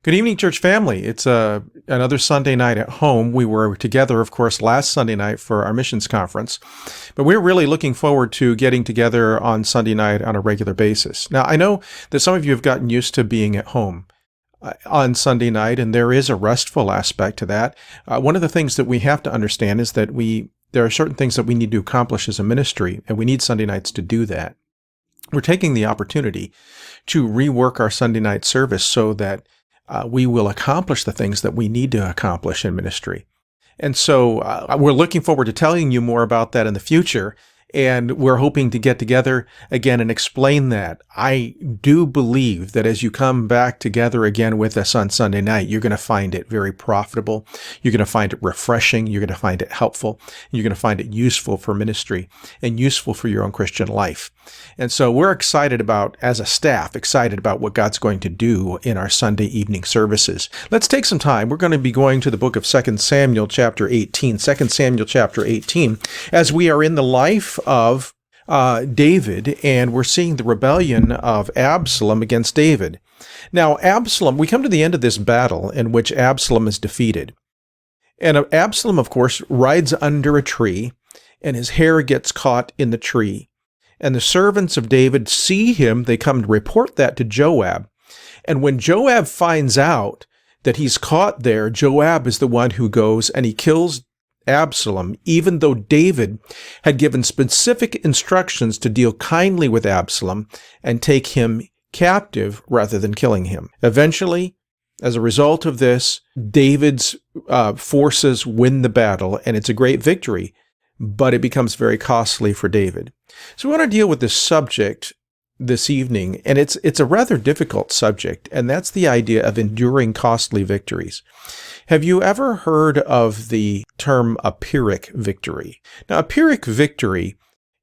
Good evening, church family. It's another Sunday night at home. We were together, of course, last Sunday night for our missions conference, but we're really looking forward to getting together on Sunday night on a regular basis. Now, I know that some of you have gotten used to being at home on Sunday night, and there is a restful aspect to that. One of the things that we have to understand is that there are certain things that we need to accomplish as a ministry, and we need Sunday nights to do that. We're taking the opportunity to rework our Sunday night service so that we will accomplish the things that we need to accomplish in ministry. And so we're looking forward to telling you more about that in the future. And we're hoping to get together again and explain that. I do believe that as you come back together again with us on Sunday night, you're going to find it very profitable. You're going to find it refreshing. You're going to find it helpful. You're going to find it useful for ministry and useful for your own Christian life. And so we're excited about, as a staff, excited about what God's going to do in our Sunday evening services. Let's take some time. We're going to be going to the book of 2 Samuel chapter 18, 2 Samuel chapter 18, as we are in the life of David, and we're seeing the rebellion of Absalom against David. Now, Absalom, we come to the end of this battle in which Absalom is defeated. And Absalom, of course, rides under a tree, and his hair gets caught in the tree. And the servants of David see him. They come to report that to Joab. And when Joab finds out that he's caught there, Joab is the one who goes and he kills Absalom, even though David had given specific instructions to deal kindly with Absalom and take him captive rather than killing him. Eventually, as a result of this, David's forces win the battle, and it's a great victory, but it becomes very costly for David. So we want to deal with this subject this evening, and it's a rather difficult subject, and that's the idea of enduring costly victories. Have you ever heard of the term a Pyrrhic victory? Now, a Pyrrhic victory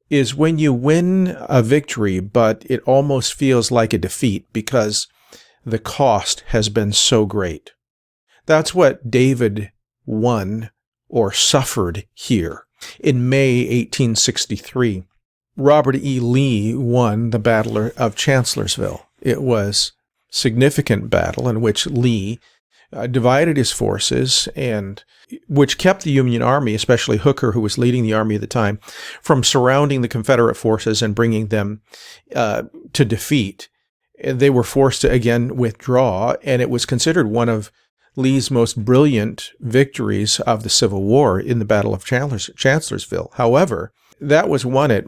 is when you win a victory, but it almost feels like a defeat because the cost has been so great. That's what David won or suffered here. In May 1863, Robert E. Lee won the Battle of Chancellorsville. It was a significant battle in which Lee divided his forces, and which kept the Union Army, especially Hooker, who was leading the army at the time, from surrounding the Confederate forces and bringing them to defeat. They were forced to again withdraw, and it was considered one of Lee's most brilliant victories of the Civil War in the Battle of Chancellorsville. However, that was won at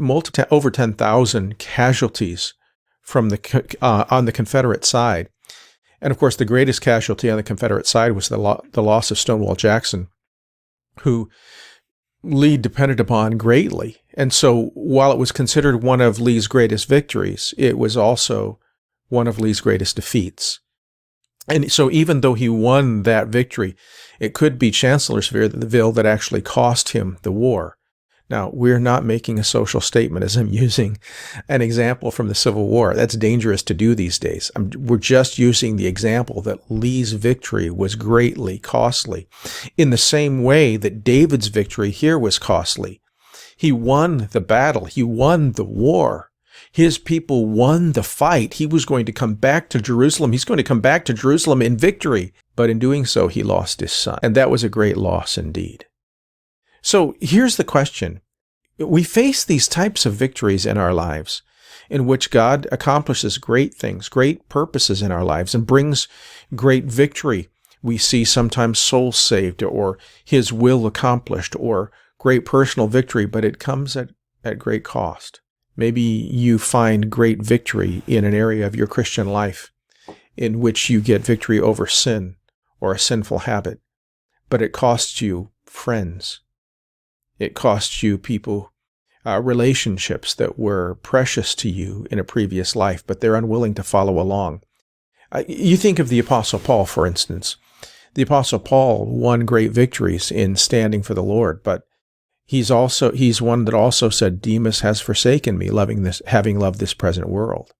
over 10,000 casualties from on the Confederate side. And of course, the greatest casualty on the Confederate side was the loss of Stonewall Jackson, who Lee depended upon greatly. And so while it was considered one of Lee's greatest victories, it was also one of Lee's greatest defeats. And so even though he won that victory, it could be Chancellorsville that actually cost him the war. Now, we're not making a social statement as I'm using an example from the Civil War. That's dangerous to do these days. We're just using the example that Lee's victory was greatly costly, in the same way that David's victory here was costly. He won the battle. He won the war. His people won the fight. He was going to come back to Jerusalem. He's going to come back to Jerusalem in victory. But in doing so, he lost his son. And that was a great loss indeed. So here's the question. We face these types of victories in our lives in which God accomplishes great things, great purposes in our lives, and brings great victory. We see sometimes souls saved or His will accomplished or great personal victory, but it comes at great cost. Maybe you find great victory in an area of your Christian life in which you get victory over sin or a sinful habit, but it costs you friends. It costs you people, relationships that were precious to you in a previous life, but they're unwilling to follow along. You think of the Apostle Paul, for instance. The Apostle Paul won great victories in standing for the Lord, but he's one that also said, Demas has forsaken me, having loved this present world.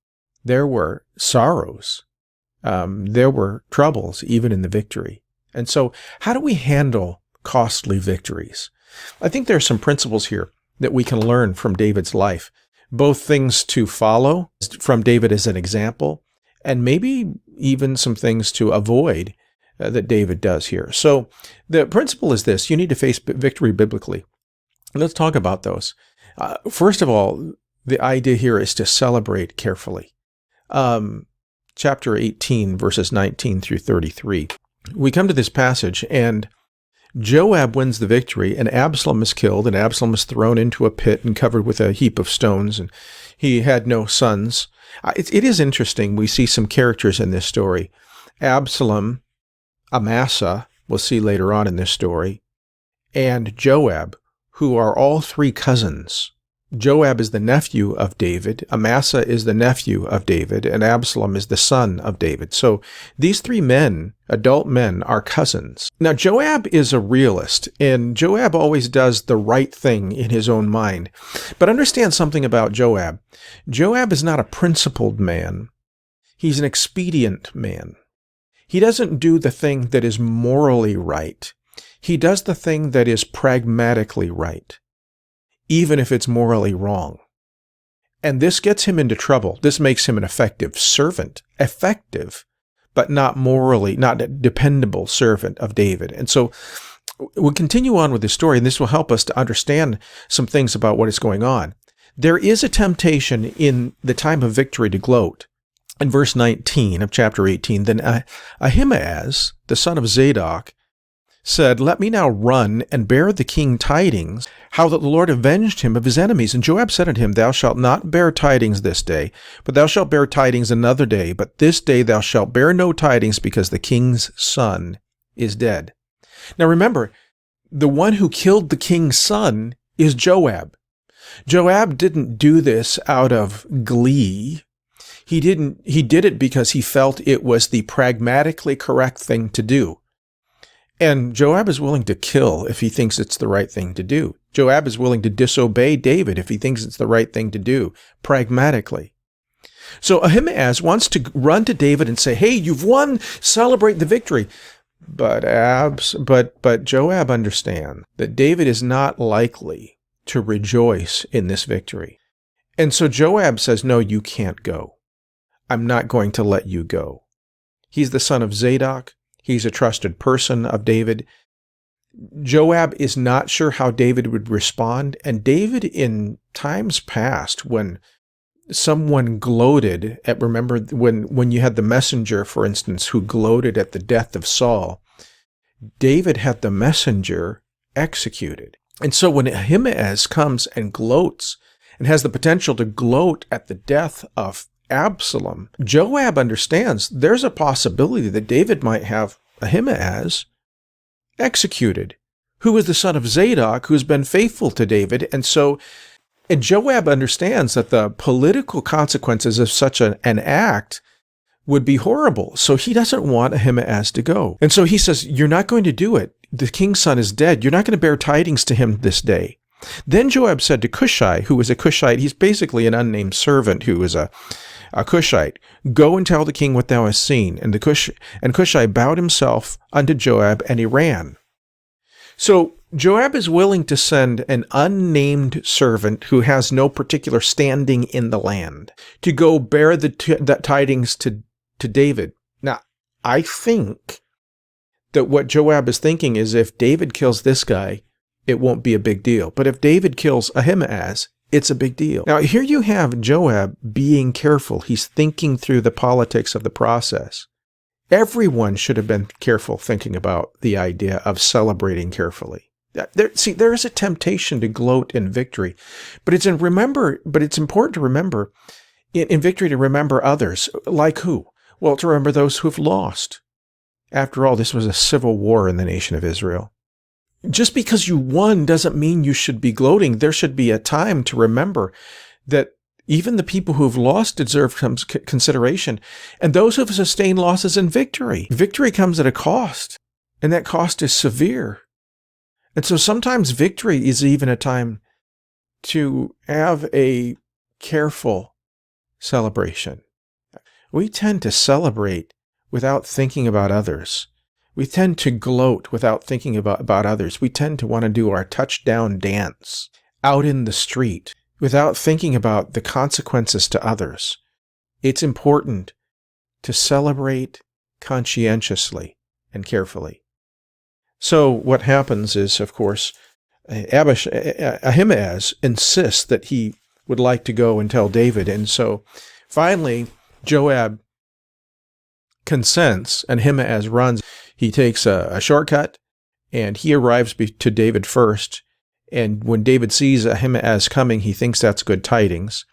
There were sorrows. There were troubles, even in the victory. And so how do we handle costly victories? I think there are some principles here that we can learn from David's life, both things to follow from David as an example, and maybe even some things to avoid that David does here. So the principle is this: you need to face victory biblically. Let's talk about those. First of all, the idea here is to celebrate carefully. Chapter 18, verses 19 through 33. We come to this passage, and Joab wins the victory, and Absalom is killed, and Absalom is thrown into a pit and covered with a heap of stones, and he had no sons. It is interesting. We see some characters in this story. Absalom, Amasa, we'll see later on in this story, and Joab, who are all three cousins. Joab is the nephew of David, Amasa is the nephew of David, and Absalom is the son of David. So these three men, adult men, are cousins. Now Joab is a realist, and Joab always does the right thing in his own mind. But understand something about Joab. Joab is not a principled man. He's an expedient man. He doesn't do the thing that is morally right. He does the thing that is pragmatically right, even if it's morally wrong. And this gets him into trouble. This makes him an effective servant. Effective, but not morally, not a dependable servant of David. And so we'll continue on with this story, and this will help us to understand some things about what is going on. There is a temptation in the time of victory to gloat. In verse 19 of chapter 18, then Ahimaaz, the son of Zadok, said, "Let me now run and bear the king tidings, how that the Lord avenged him of his enemies. And Joab said unto him, Thou shalt not bear tidings this day, but thou shalt bear tidings another day. But this day thou shalt bear no tidings, because the king's son is dead." Now remember, the one who killed the king's son is Joab. Joab didn't do this out of glee. He did it because he felt it was the pragmatically correct thing to do. And Joab is willing to kill if he thinks it's the right thing to do. Joab is willing to disobey David if he thinks it's the right thing to do, pragmatically. So Ahimaaz wants to run to David and say, "Hey, you've won, celebrate the victory." But Joab understands that David is not likely to rejoice in this victory. And so Joab says, "No, you can't go. I'm not going to let you go." He's the son of Zadok. He's a trusted person of David. Joab is not sure how David would respond. And David, in times past, when someone gloated at, remember when you had the messenger, for instance, who gloated at the death of Saul, David had the messenger executed. And so when Ahimaaz comes and gloats and has the potential to gloat at the death of Absalom, Joab understands there's a possibility that David might have Ahimaaz executed, who is the son of Zadok, who's been faithful to David. And Joab understands that the political consequences of such an act would be horrible. So he doesn't want Ahimaaz to go. And so he says, "You're not going to do it. The king's son is dead. You're not going to bear tidings to him this day." Then Joab said to Cushai, who was a Cushite, he's basically an unnamed servant who is a Cushite, "Go and tell the king what thou hast seen." And Cushai bowed himself unto Joab, and he ran. So Joab is willing to send an unnamed servant who has no particular standing in the land to go bear the tidings to David. Now, I think that what Joab is thinking is, if David kills this guy, it won't be a big deal. But if David kills Ahimaaz, it's a big deal. Now, here you have Joab being careful. He's thinking through the politics of the process. Everyone should have been careful thinking about the idea of celebrating carefully. There is a temptation to gloat in victory, but it's important to remember in victory to remember others. Like who? Well, to remember those who have lost. After all, this was a civil war in the nation of Israel. Just because you won doesn't mean you should be gloating. There should be a time to remember that even the people who have lost deserve consideration, and those who have sustained losses in victory. Victory comes at a cost, and that cost is severe. And so sometimes victory is even a time to have a careful celebration. We tend to celebrate without thinking about others. We tend to gloat without thinking about others. We tend to want to do our touchdown dance out in the street without thinking about the consequences to others. It's important to celebrate conscientiously and carefully. So what happens is, of course, Ahimaaz insists that he would like to go and tell David. And so finally, Joab consents, and Ahimaaz runs. He takes a shortcut, and he arrives to David first. And when David sees Ahimaaz coming, he thinks that's good tidings.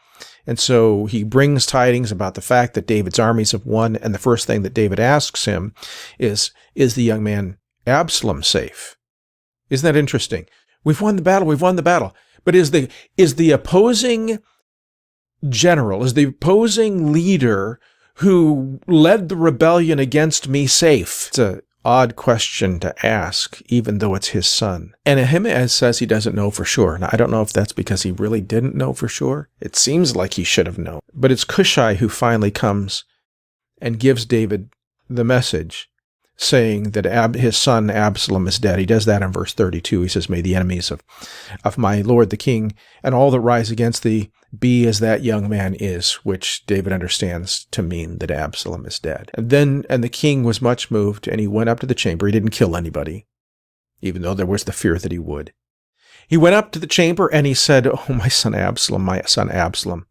And so he brings tidings about the fact that David's armies have won. And the first thing that David asks him is the young man Absalom safe? Isn't that interesting? We've won the battle. We've won the battle. But is the opposing general, is the opposing leader who led the rebellion against me safe? It's an odd question to ask, even though it's his son. And Ahimaaz says he doesn't know for sure. Now, I don't know if that's because he really didn't know for sure. It seems like he should have known. But it's Cushai who finally comes and gives David the message, saying that his son Absalom is dead. He does that in verse 32. He says, "May the enemies of my lord the king and all that rise against thee be as that young man is," which David understands to mean that Absalom is dead. And the king was much moved, and he went up to the chamber. He didn't kill anybody, even though there was the fear that he would. He went up to the chamber and he said, "Oh, my son Absalom,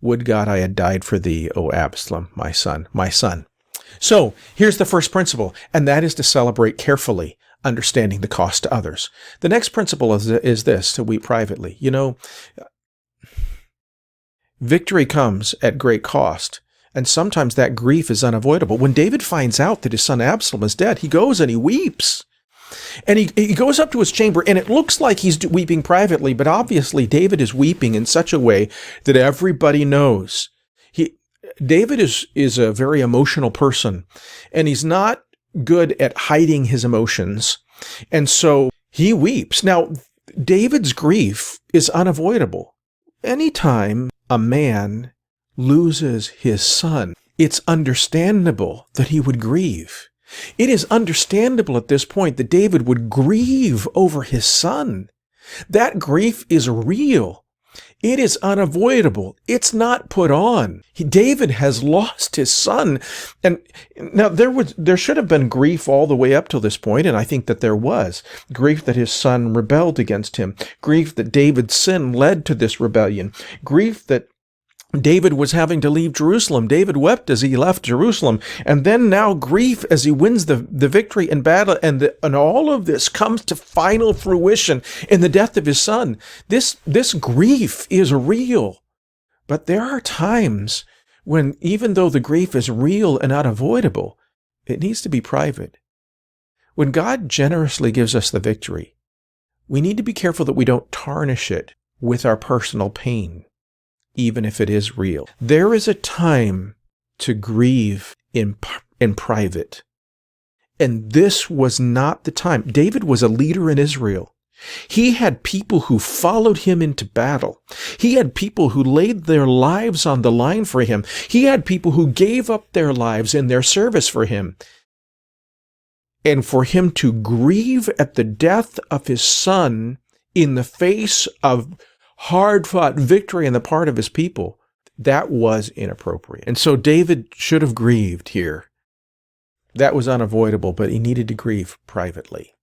would God I had died for thee, O Absalom, my son, my son." So here's the first principle, and that is to celebrate carefully, understanding the cost to others. The next principle is this, to weep privately. You know, victory comes at great cost, and sometimes that grief is unavoidable. When David finds out that his son Absalom is dead, he goes and he weeps. And he goes up to his chamber, and it looks like he's weeping privately, but obviously David is weeping in such a way that everybody knows. David is a very emotional person, and he's not good at hiding his emotions, and so he weeps. Now, David's grief is unavoidable. Anytime a man loses his son, it's understandable that he would grieve. It is understandable at this point that David would grieve over his son. That grief is real. It is unavoidable. It's not put on. David has lost his son. And now there should have been grief all the way up till this point, and I think that there was. Grief that his son rebelled against him. Grief that David's sin led to this rebellion. Grief that David was having to leave Jerusalem. David wept as he left Jerusalem. And then now grief as he wins the victory in battle. And all of this comes to final fruition in the death of his son. This grief is real. But there are times when, even though the grief is real and unavoidable, it needs to be private. When God generously gives us the victory, we need to be careful that we don't tarnish it with our personal pain, even if it is real. There is a time to grieve in private. And this was not the time. David was a leader in Israel. He had people who followed him into battle. He had people who laid their lives on the line for him. He had people who gave up their lives in their service for him. And for him to grieve at the death of his son in the face of hard-fought victory on the part of his people, that was inappropriate. And so David should have grieved here. That was unavoidable, but he needed to grieve privately.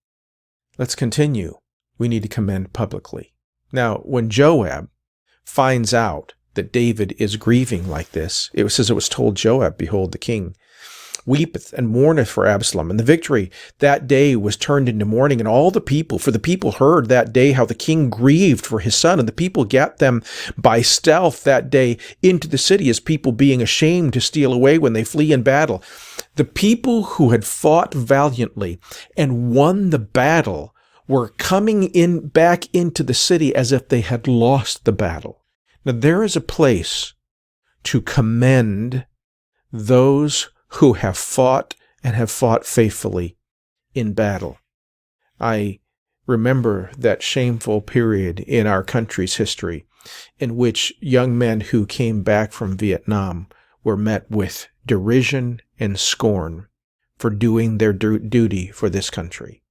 Let's continue. We need to commend publicly. Now, when Joab finds out that David is grieving like this, it says it was told Joab, "Behold, the king weepeth and mourneth for Absalom." And the victory that day was turned into mourning, and all the people, for the people heard that day how the king grieved for his son, and the people gat them by stealth that day into the city, as people being ashamed to steal away when they flee in battle. The people who had fought valiantly and won the battle were coming back into the city as if they had lost the battle. Now, there is a place to commend those who have fought and have fought faithfully in battle. I remember that shameful period in our country's history in which young men who came back from Vietnam were met with derision and scorn for doing their duty for this country.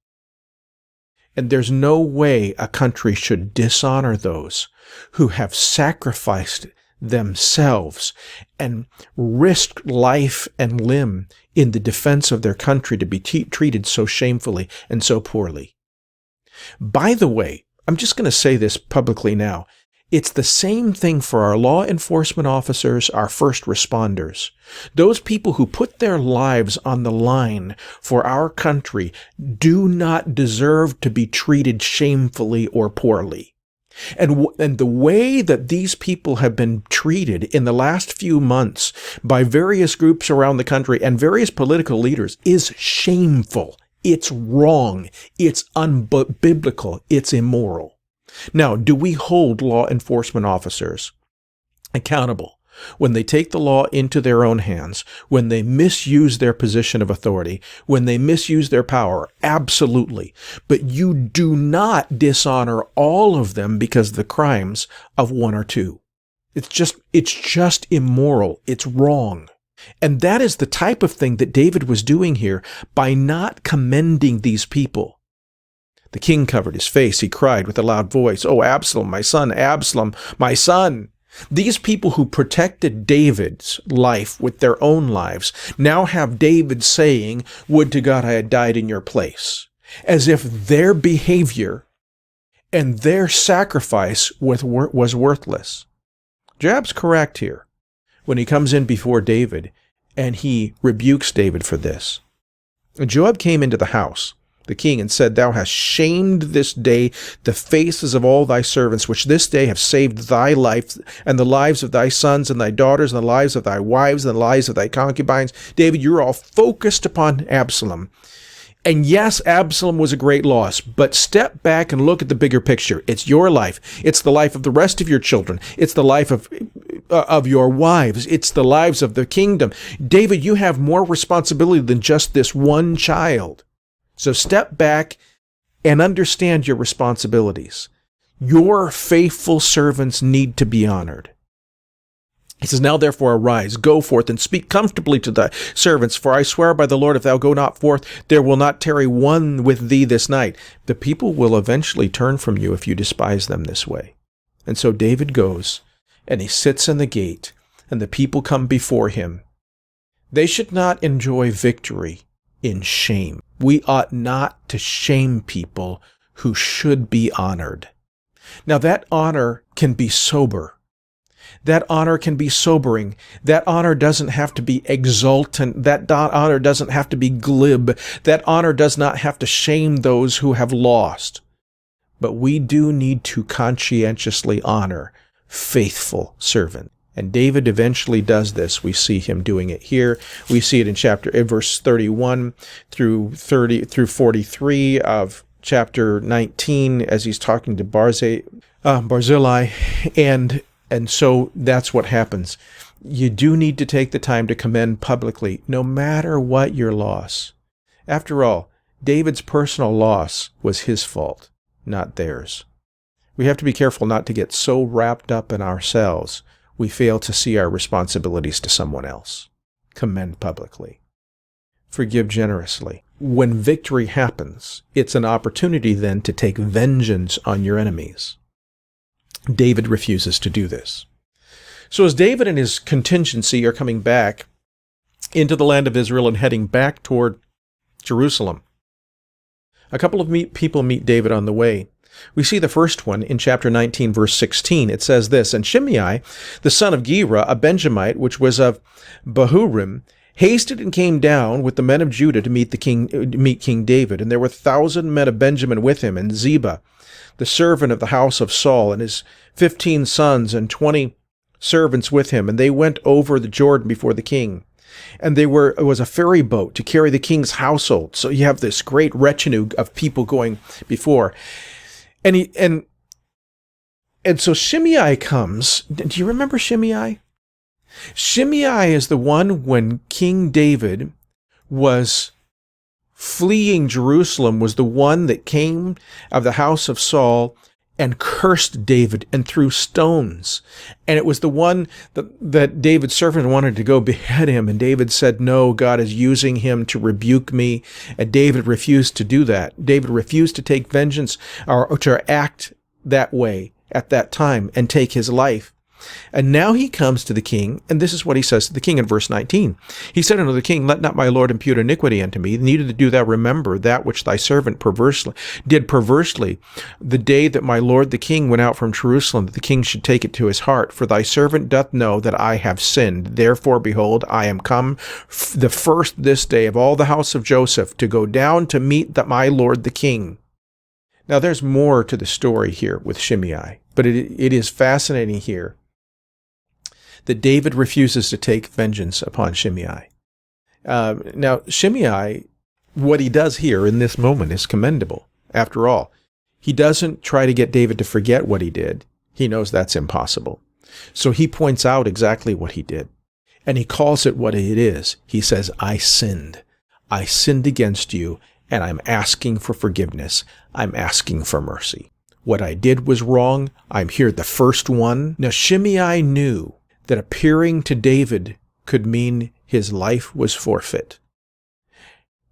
And there's no way a country should dishonor those who have sacrificed themselves and risked life and limb in the defense of their country to be treated so shamefully and so poorly. By the way, I'm just going to say this publicly now. It's the same thing for our law enforcement officers, our first responders. Those people who put their lives on the line for our country do not deserve to be treated shamefully or poorly. And the way that these people have been treated in the last few months by various groups around the country and various political leaders is shameful. It's wrong. It's unbiblical. It's immoral. Now, do we hold law enforcement officers accountable when they take the law into their own hands, when they misuse their position of authority, when they misuse their power? Absolutely. But you do not dishonor all of them because of the crimes of one or two. It's just immoral. It's wrong. And that is the type of thing that David was doing here by not commending these people. The king covered his face. He cried with a loud voice, "Oh, Absalom, my son, Absalom, my son." These people who protected David's life with their own lives now have David saying, "Would to God I had died in your place," as if their behavior and their sacrifice was worthless. Joab's correct here when he comes in before David and he rebukes David for this. Joab came into the house, the king, and said, "Thou hast shamed this day the faces of all thy servants, which this day have saved thy life and the lives of thy sons and thy daughters and the lives of thy wives and the lives of thy concubines." David, you're all focused upon Absalom. And yes, Absalom was a great loss, but step back and look at the bigger picture. It's your life. It's the life of the rest of your children. It's the life of your wives. It's the lives of the kingdom. David, you have more responsibility than just this one child. So step back and understand your responsibilities. Your faithful servants need to be honored. He says, "Now therefore arise, go forth, and speak comfortably to thy servants, for I swear by the Lord, if thou go not forth, there will not tarry one with thee this night." The people will eventually turn from you if you despise them this way. And so David goes, and he sits in the gate, and the people come before him. They should not enjoy victory in shame. We ought not to shame people who should be honored. Now that honor can be sober. That honor can be sobering. That honor doesn't have to be exultant. That honor doesn't have to be glib. That honor does not have to shame those who have lost. But we do need to conscientiously honor faithful servants. And David eventually does this. We see him doing it here. We see it in verse 31 through 43 of chapter 19 as he's talking to Barzillai. And so that's what happens. You do need to take the time to commend publicly, no matter what your loss. After all, David's personal loss was his fault, not theirs. We have to be careful not to get so wrapped up in ourselves we fail to see our responsibilities to someone else. Commend publicly. Forgive generously. When victory happens, it's an opportunity then to take vengeance on your enemies. David refuses to do this. So as David and his contingency are coming back into the land of Israel and heading back toward Jerusalem, a couple of people meet David on the way. We see the first one in chapter 19, verse 16. It says this, "And Shimei, the son of Gera, a Benjamite, which was of Bahurim, hasted and came down with the men of Judah to meet King David. And there were 1,000 men of Benjamin with him, and Ziba, the servant of the house of Saul, and his 15 sons and 20 servants with him. And they went over the Jordan before the king. And it was a ferry boat to carry the king's household." So you have this great retinue of people going before. And so Shimei comes. Do you remember Shimei? Shimei is the one when King David was fleeing Jerusalem, was the one that came of the house of Saul and cursed David and threw stones. And it was the one that David's servant wanted to go behead him. And David said, "No, God is using him to rebuke me." And David refused to do that. David refused to take vengeance or to act that way at that time and take his life. And now he comes to the king, and this is what he says to the king in verse 19. He said unto the king, Let not my lord impute iniquity unto me, neither do thou remember that which thy servant did perversely the day that my lord the king went out from Jerusalem, that the king should take it to his heart. For thy servant doth know that I have sinned. Therefore, behold, I am come the first this day of all the house of Joseph to go down to meet my lord the king. Now, there's more to the story here with Shimei, but it is fascinating here that David refuses to take vengeance upon Shimei. Now, Shimei, what he does here in this moment is commendable. After all, he doesn't try to get David to forget what he did. He knows that's impossible. So he points out exactly what he did, and he calls it what it is. He says, I sinned. I sinned against you, and I'm asking for forgiveness. I'm asking for mercy. What I did was wrong. I'm here the first one. Now, Shimei knew that appearing to David could mean his life was forfeit.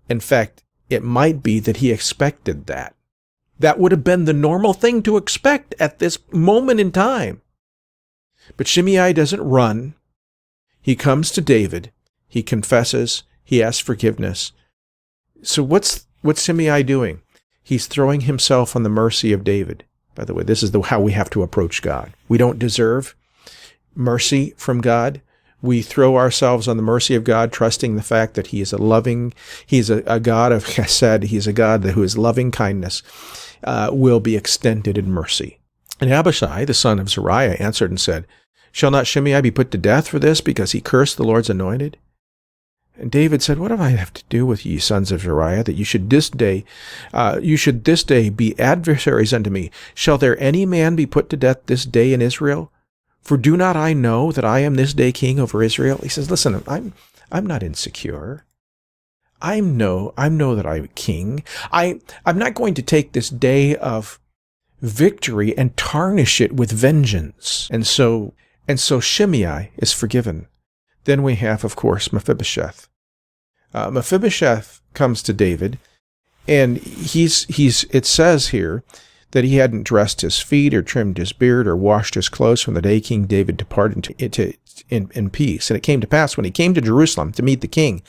In fact, it might be that he expected that. That would have been the normal thing to expect at this moment in time. But Shimei doesn't run. He comes to David. He confesses. He asks forgiveness. So what's Shimei doing? He's throwing himself on the mercy of David. By the way, this is how we have to approach God. We don't deserve mercy from God. We throw ourselves on the mercy of God, trusting the fact that He is He's a God of chesed. He's a God who is loving kindness, will be extended in mercy. And Abishai, the son of Zeruiah, answered and said, Shall not Shimei be put to death for this, because he cursed the Lord's anointed? And David said, What do I have to do with ye, sons of Zeruiah, that you should this day be adversaries unto me? Shall there any man be put to death this day in Israel? For do not I know that I am this day king over Israel? He says, Listen, I'm not insecure. I know that I'm king. I'm not going to take this day of victory and tarnish it with vengeance. And so Shimei is forgiven. Then we have, of course, Mephibosheth. Mephibosheth comes to David, and it says here that he hadn't dressed his feet or trimmed his beard or washed his clothes from the day King David departed in peace. And it came to pass, when he came to Jerusalem to meet the king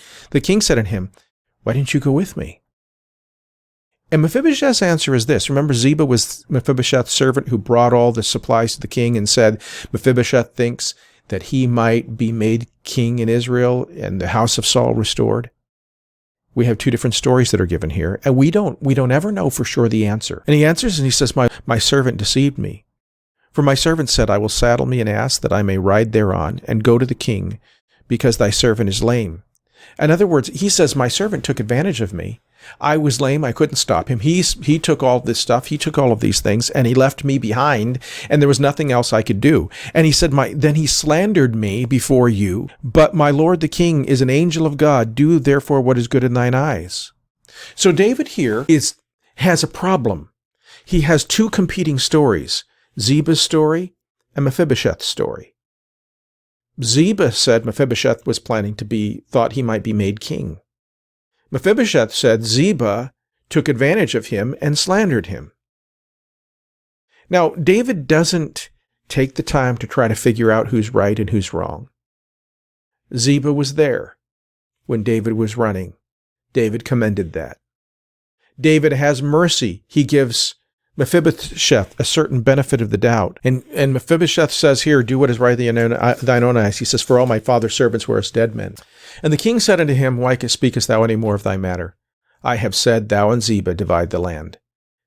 said unto him, Why didn't you go with me? And Mephibosheth's answer is this. Remember, Ziba was Mephibosheth's servant who brought all the supplies to the king and said, Mephibosheth thinks that he might be made king in Israel and the house of Saul restored. We have two different stories that are given here, and we don't ever know for sure the answer. And he answers and he says, My servant deceived me. For my servant said, I will saddle me an ass that I may ride thereon and go to the king, because thy servant is lame. In other words, he says, my servant took advantage of me. I was lame. I couldn't stop him. He took all this stuff. He took all of these things, and he left me behind, and there was nothing else I could do. And he said, then he slandered me before you. But my lord the king is an angel of God. Do therefore what is good in thine eyes. So David here has a problem. He has two competing stories, Ziba's story and Mephibosheth's story. Ziba said Mephibosheth thought he might be made king. Mephibosheth said Ziba took advantage of him and slandered him. Now, David doesn't take the time to try to figure out who's right and who's wrong. Ziba was there when David was running. David commended that. David has mercy. He gives Mephibosheth a certain benefit of the doubt. And Mephibosheth says here, do what is right in thine own eyes. He says, for all my father's servants were as dead men. And the king said unto him, why speakest thou any more of thy matter? I have said, thou and Ziba divide the land.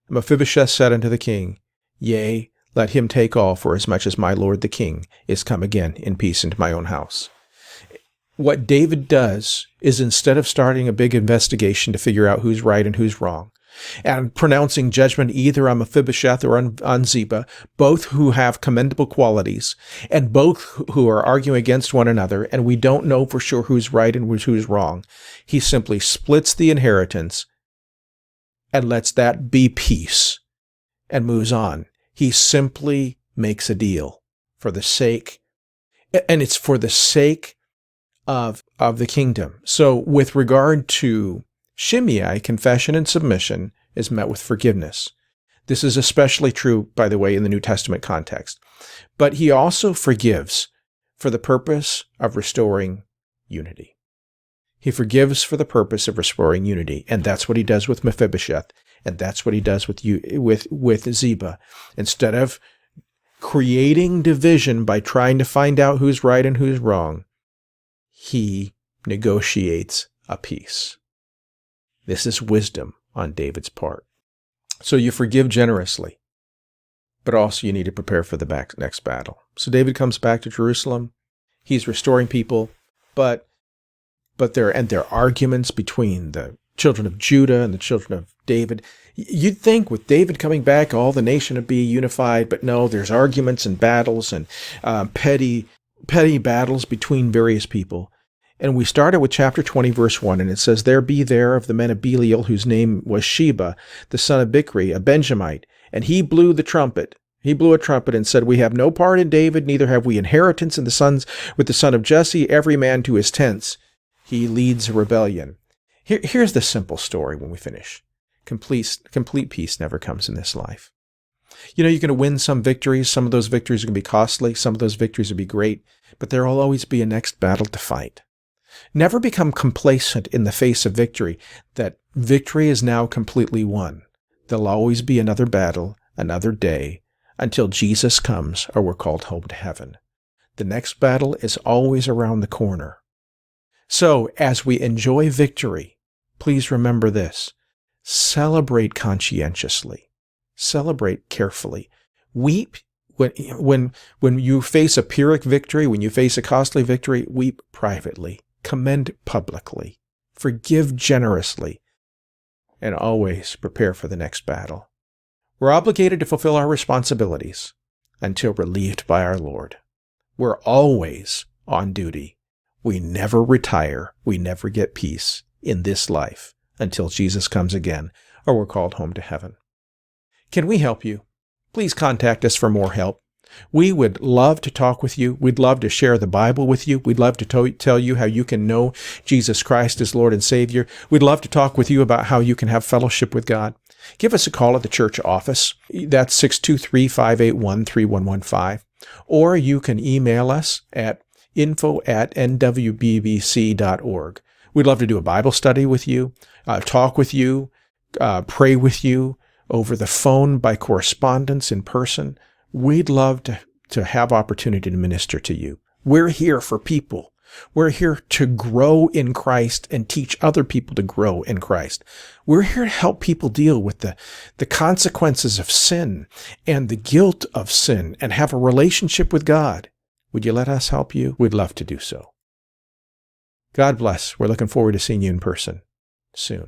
And Mephibosheth said unto the king, yea, let him take all, for as much as my lord the king is come again in peace into my own house. What David does is, instead of starting a big investigation to figure out who's right and who's wrong, and pronouncing judgment either on Mephibosheth or on Ziba, both who have commendable qualities, and both who are arguing against one another, and we don't know for sure who's right and who's wrong, he simply splits the inheritance and lets that be peace and moves on. He simply makes a deal for the sake, and it's for the sake of the kingdom. So with regard to Shimei, confession and submission is met with forgiveness. This is especially true, by the way, in the New Testament context. But he also forgives for the purpose of restoring unity. He forgives for the purpose of restoring unity, and that's what he does with Mephibosheth, and that's what he does with Ziba. Instead of creating division by trying to find out who's right and who's wrong, he negotiates a peace. This is wisdom on David's part. So you forgive generously, but also you need to prepare for the next battle. So David comes back to Jerusalem. He's restoring people, but there are arguments between the children of Judah and the children of David. You'd think with David coming back, all the nation would be unified, but no, there's arguments and battles and petty battles between various people. And we started with chapter 20, verse 1, and it says, "There be there of the men of Belial, whose name was Sheba, the son of Bichri, a Benjamite, and he blew the trumpet. He blew a trumpet and said, We have no part in David, neither have we inheritance in the sons with the son of Jesse, every man to his tents. He leads a rebellion." Here's the simple story when we finish. Complete peace never comes in this life. You're going to win some victories. Some of those victories are going to be costly. Some of those victories will be great. But there will always be a next battle to fight. Never become complacent in the face of victory, that victory is now completely won. There'll always be another battle, another day, until Jesus comes or we're called home to heaven. The next battle is always around the corner. So, as we enjoy victory, please remember this. Celebrate conscientiously. Celebrate carefully. Weep when you face a Pyrrhic victory, when you face a costly victory, weep privately. Commend publicly. Forgive generously. And always prepare for the next battle. We're obligated to fulfill our responsibilities until relieved by our Lord. We're always on duty. We never retire. We never get peace in this life until Jesus comes again or we're called home to heaven. Can we help you? Please contact us for more help. We would love to talk with you. We'd love to share the Bible with you. We'd love to tell you how you can know Jesus Christ as Lord and Savior. We'd love to talk with you about how you can have fellowship with God. Give us a call at the church office. That's 623-581-3115. Or you can email us at info@nwbbc.org. We'd love to do a Bible study with you, talk with you, pray with you over the phone, by correspondence, in person. We'd love to have opportunity to minister to you. We're here for people. We're here to grow in Christ and teach other people to grow in Christ. We're here to help people deal with the consequences of sin and the guilt of sin and have a relationship with God. Would you let us help you? We'd love to do so. God bless. We're looking forward to seeing you in person soon.